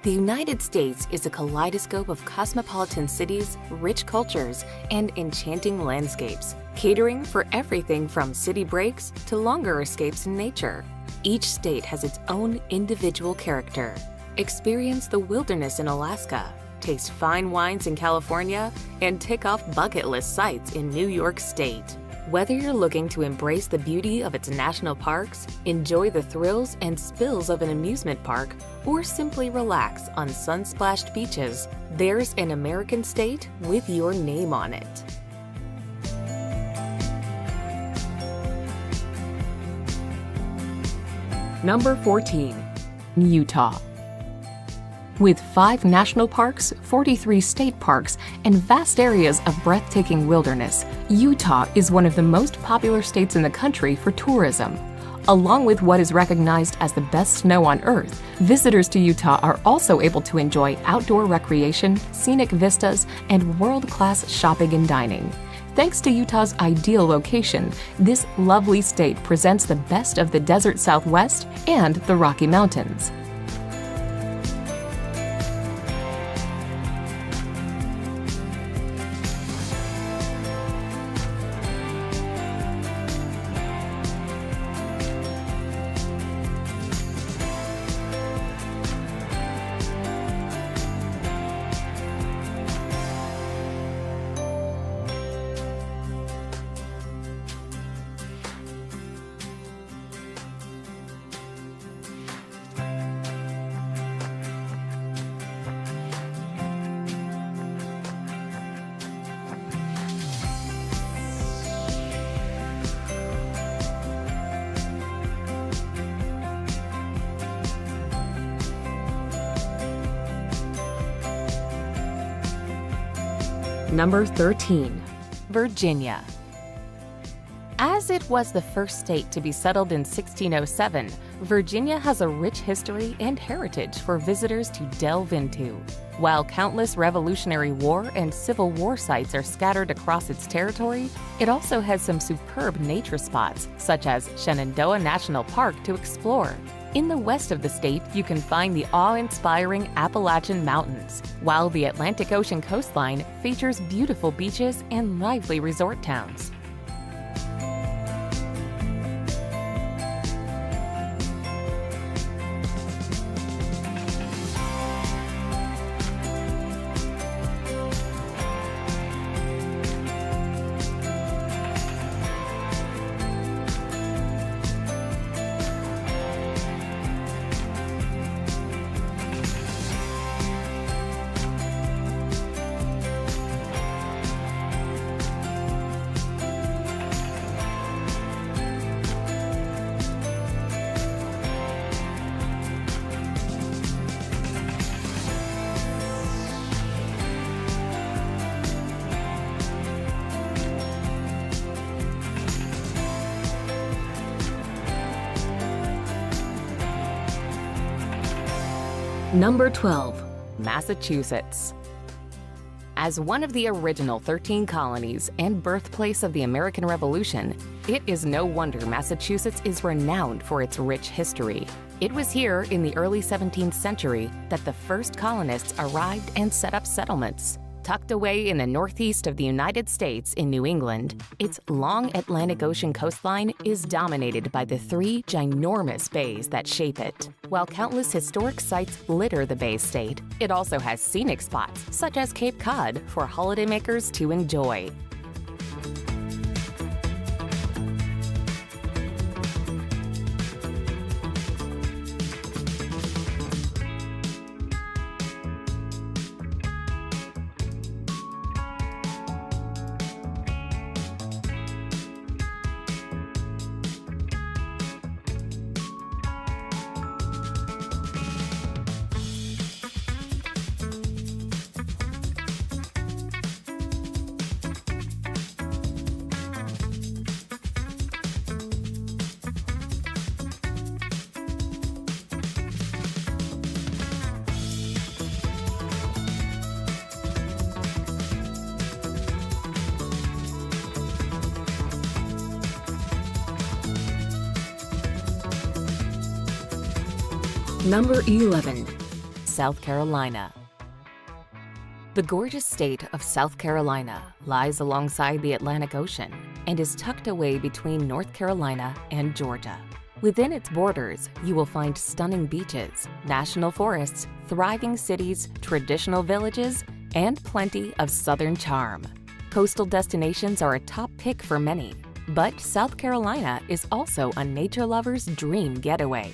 The United States is a kaleidoscope of cosmopolitan cities, rich cultures, and enchanting landscapes, catering for everything from city breaks to longer escapes in nature. Each state has its own individual character. Experience the wilderness in Alaska, taste fine wines in California, and tick off bucket list sites in New York State. Whether you're looking to embrace the beauty of its national parks, enjoy the thrills and spills of an amusement park, or simply relax on sun-splashed beaches, there's an American state with your name on it. Number 14. Utah. With 5 national parks, 43 state parks, and vast areas of breathtaking wilderness, Utah is one of the most popular states in the country for tourism. Along with what is recognized as the best snow on Earth, visitors to Utah are also able to enjoy outdoor recreation, scenic vistas, and world-class shopping and dining. Thanks to Utah's ideal location, this lovely state presents the best of the desert Southwest and the Rocky Mountains. Number 13. Virginia. As it was the first state to be settled in 1607, Virginia has a rich history and heritage for visitors to delve into. While countless Revolutionary War and Civil War sites are scattered across its territory, it also has some superb nature spots, such as Shenandoah National Park, to explore. In the west of the state, you can find the awe-inspiring Appalachian Mountains, while the Atlantic Ocean coastline features beautiful beaches and lively resort towns. Number 12. Massachusetts. As one of the original 13 colonies and birthplace of the American Revolution, it is no wonder Massachusetts is renowned for its rich history. It was here in the early 17th century that the first colonists arrived and set up settlements. Tucked away in the northeast of the United States in New England, its long Atlantic Ocean coastline is dominated by the 3 ginormous bays that shape it. While countless historic sites litter the Bay State, it also has scenic spots, such as Cape Cod, for holidaymakers to enjoy. Number 11. South Carolina. The gorgeous state of South Carolina lies alongside the Atlantic Ocean and is tucked away between North Carolina and Georgia. Within its borders, you will find stunning beaches, national forests, thriving cities, traditional villages, and plenty of southern charm. Coastal destinations are a top pick for many, but South Carolina is also a nature lover's dream getaway.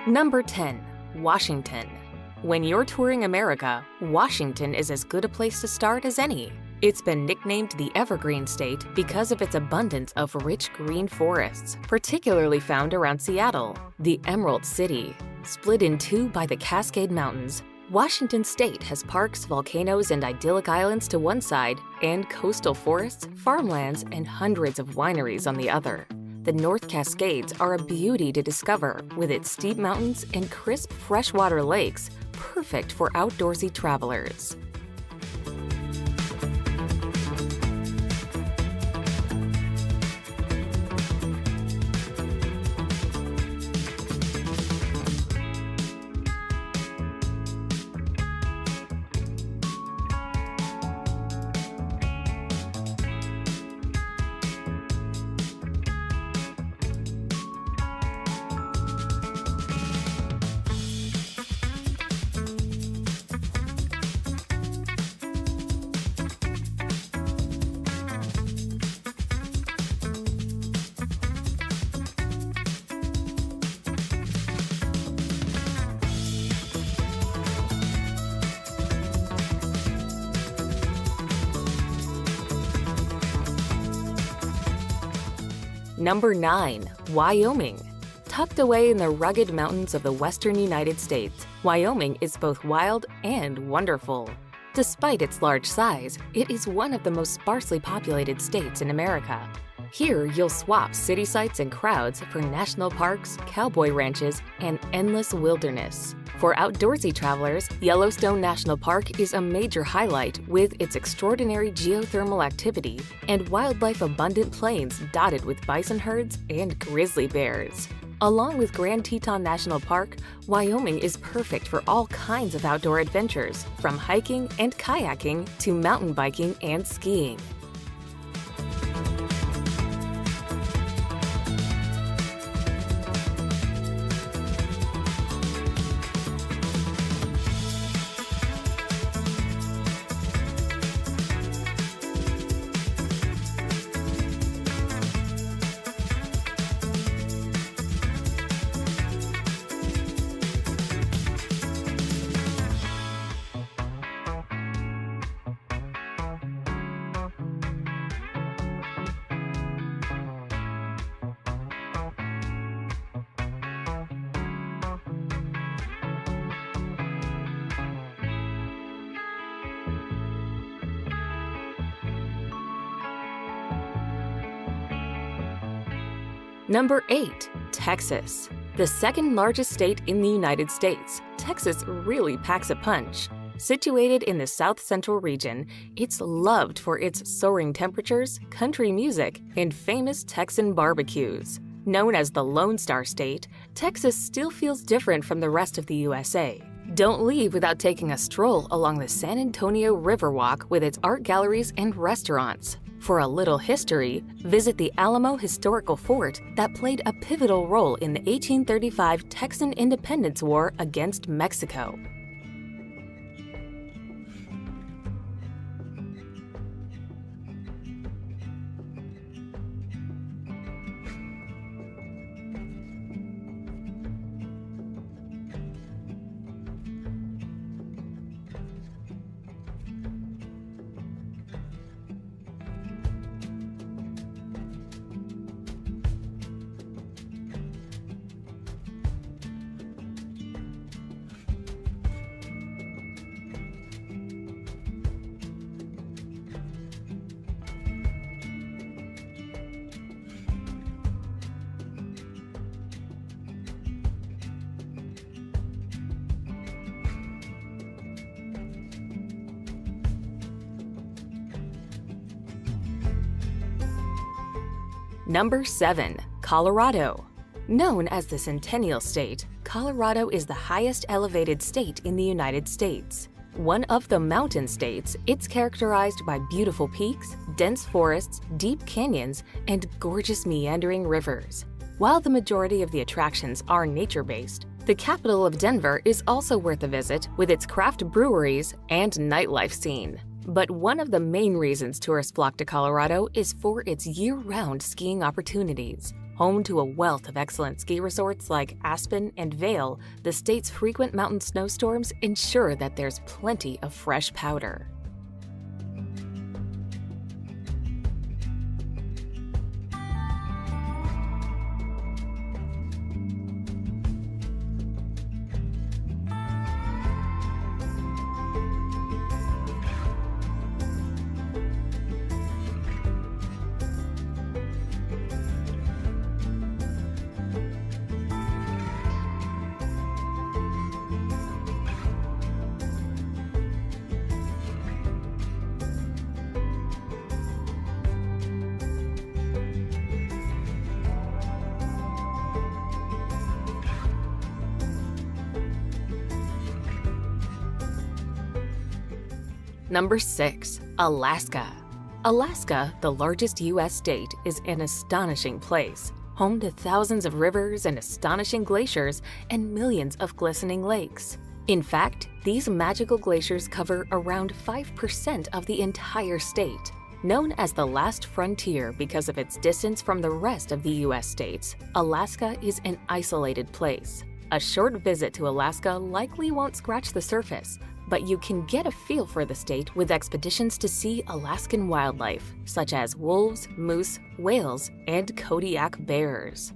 Number 10. Washington. When you're touring America, Washington is as good a place to start as any. It's been nicknamed the Evergreen State because of its abundance of rich green forests, particularly found around Seattle, the Emerald City. Split in two by the Cascade Mountains, Washington State has parks, volcanoes, and idyllic islands to one side, and coastal forests, farmlands, and hundreds of wineries on the other. The North Cascades are a beauty to discover, with its steep mountains and crisp freshwater lakes, perfect for outdoorsy travelers. Number 9. Wyoming. Tucked away in the rugged mountains of the western United States, Wyoming is both wild and wonderful. Despite its large size, it is one of the most sparsely populated states in America. Here, you'll swap city sights and crowds for national parks, cowboy ranches, and endless wilderness. For outdoorsy travelers, Yellowstone National Park is a major highlight with its extraordinary geothermal activity and wildlife-abundant plains dotted with bison herds and grizzly bears. Along with Grand Teton National Park, Wyoming is perfect for all kinds of outdoor adventures, from hiking and kayaking to mountain biking and skiing. Number 8. Texas. The second largest state in the United States, Texas really packs a punch. Situated in the south-central region, it's loved for its soaring temperatures, country music, and famous Texan barbecues. Known as the Lone Star State, Texas still feels different from the rest of the USA. Don't leave without taking a stroll along the San Antonio Riverwalk with its art galleries and restaurants. For a little history, visit the Alamo Historical Fort that played a pivotal role in the 1835 Texan Independence War against Mexico. Number 7. Colorado. Known as the Centennial State, Colorado is the highest elevated state in the United States. One of the mountain states, it's characterized by beautiful peaks, dense forests, deep canyons, and gorgeous meandering rivers. While the majority of the attractions are nature-based, the capital of Denver is also worth a visit with its craft breweries and nightlife scene. But one of the main reasons tourists flock to Colorado is for its year-round skiing opportunities. Home to a wealth of excellent ski resorts like Aspen and Vail, the state's frequent mountain snowstorms ensure that there's plenty of fresh powder. Number 6. Alaska. Alaska, the largest U.S. state, is an astonishing place, home to thousands of rivers and astonishing glaciers and millions of glistening lakes. In fact, these magical glaciers cover around 5% of the entire state. Known as the last frontier because of its distance from the rest of the U.S. states, Alaska is an isolated place. A short visit to Alaska likely won't scratch the surface, but you can get a feel for the state with expeditions to see Alaskan wildlife, such as wolves, moose, whales, and Kodiak bears.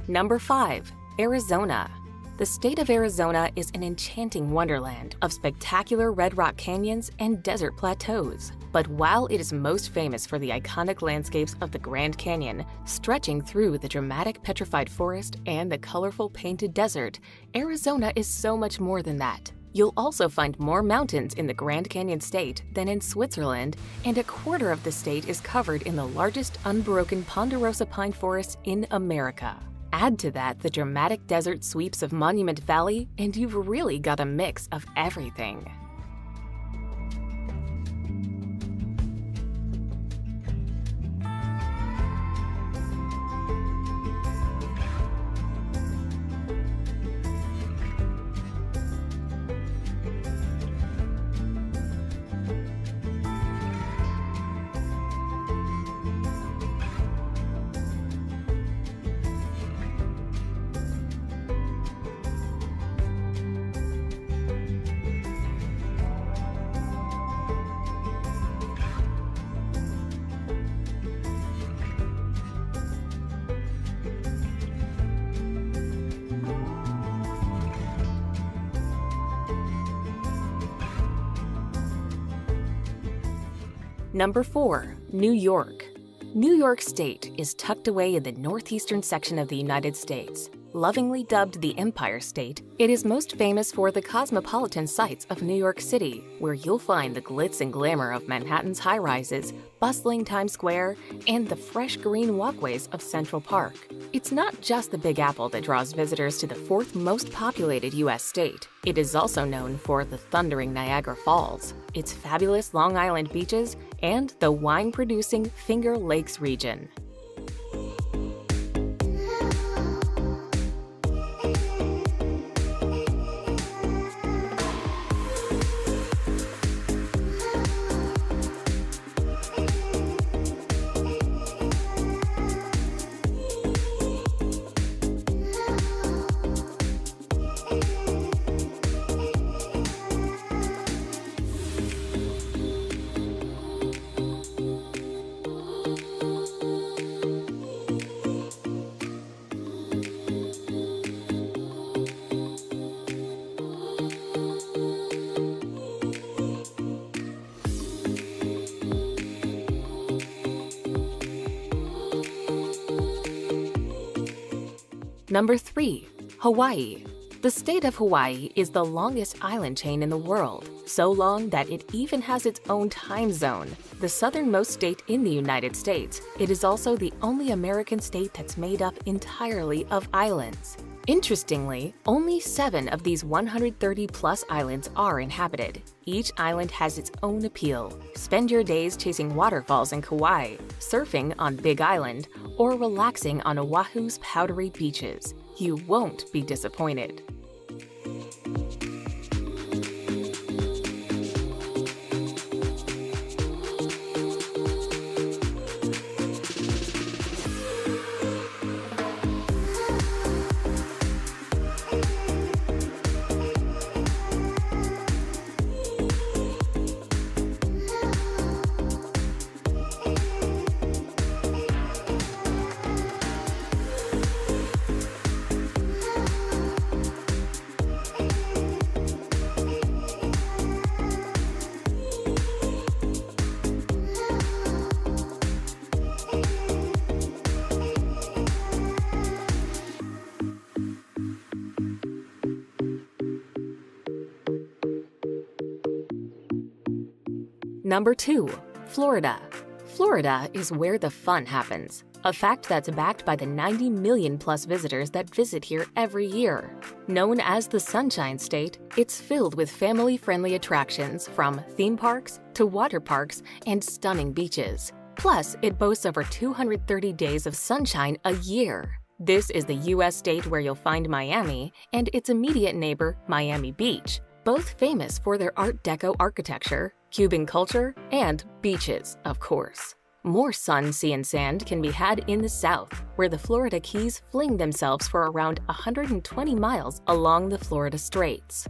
Number 5. Arizona. The state of Arizona is an enchanting wonderland of spectacular red rock canyons and desert plateaus. But while it is most famous for the iconic landscapes of the Grand Canyon, stretching through the dramatic petrified forest and the colorful painted desert, Arizona is so much more than that. You'll also find more mountains in the Grand Canyon state than in Switzerland, and a quarter of the state is covered in the largest unbroken ponderosa pine forest in America. Add to that the dramatic desert sweeps of Monument Valley, and you've really got a mix of everything. Number 4. New York. New York State is tucked away in the northeastern section of the United States. Lovingly dubbed the Empire State, it is most famous for the cosmopolitan sights of New York City, where you'll find the glitz and glamour of Manhattan's high-rises, bustling Times Square, and the fresh green walkways of Central Park. It's not just the Big Apple that draws visitors to the fourth most populated U.S. state. It is also known for the thundering Niagara Falls, its fabulous Long Island beaches, and the wine-producing Finger Lakes region. Number 3. Hawaii. The state of Hawaii is the longest island chain in the world, so long that it even has its own time zone. The southernmost state in the United States, it is also the only American state that's made up entirely of islands. Interestingly, only 7 of these 130-plus islands are inhabited. Each island has its own appeal. Spend your days chasing waterfalls in Kauai, surfing on Big Island, or relaxing on Oahu's powdery beaches. You won't be disappointed. Number 2. Florida. Florida is where the fun happens, a fact that's backed by the 90 million-plus visitors that visit here every year. Known as the Sunshine State, it's filled with family-friendly attractions from theme parks to water parks and stunning beaches. Plus, it boasts over 230 days of sunshine a year. This is the U.S. state where you'll find Miami and its immediate neighbor, Miami Beach, both famous for their Art Deco architecture, Cuban culture, and beaches, of course. More sun, sea, and sand can be had in the South, where the Florida Keys fling themselves for around 120 miles along the Florida Straits.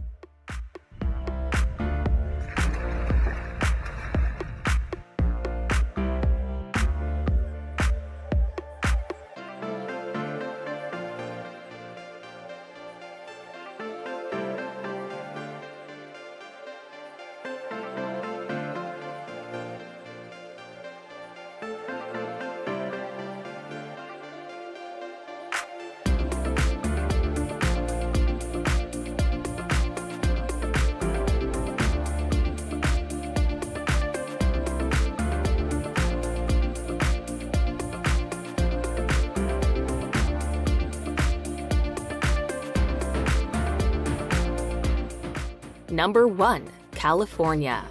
Number 1. California.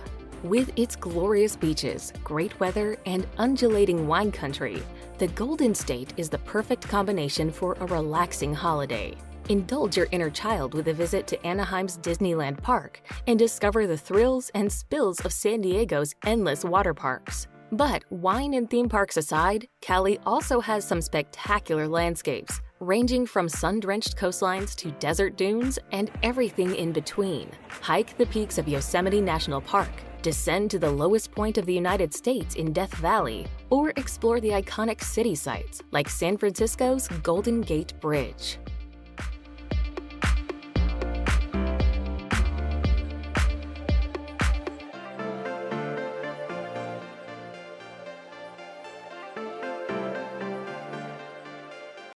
With its glorious beaches, great weather, and undulating wine country, the Golden State is the perfect combination for a relaxing holiday. Indulge your inner child with a visit to Anaheim's Disneyland Park and discover the thrills and spills of San Diego's endless water parks. But wine and theme parks aside, Cali also has some spectacular landscapes, ranging from sun-drenched coastlines to desert dunes and everything in between. Hike the peaks of Yosemite National Park, descend to the lowest point of the United States in Death Valley, or explore the iconic city sites like San Francisco's Golden Gate Bridge.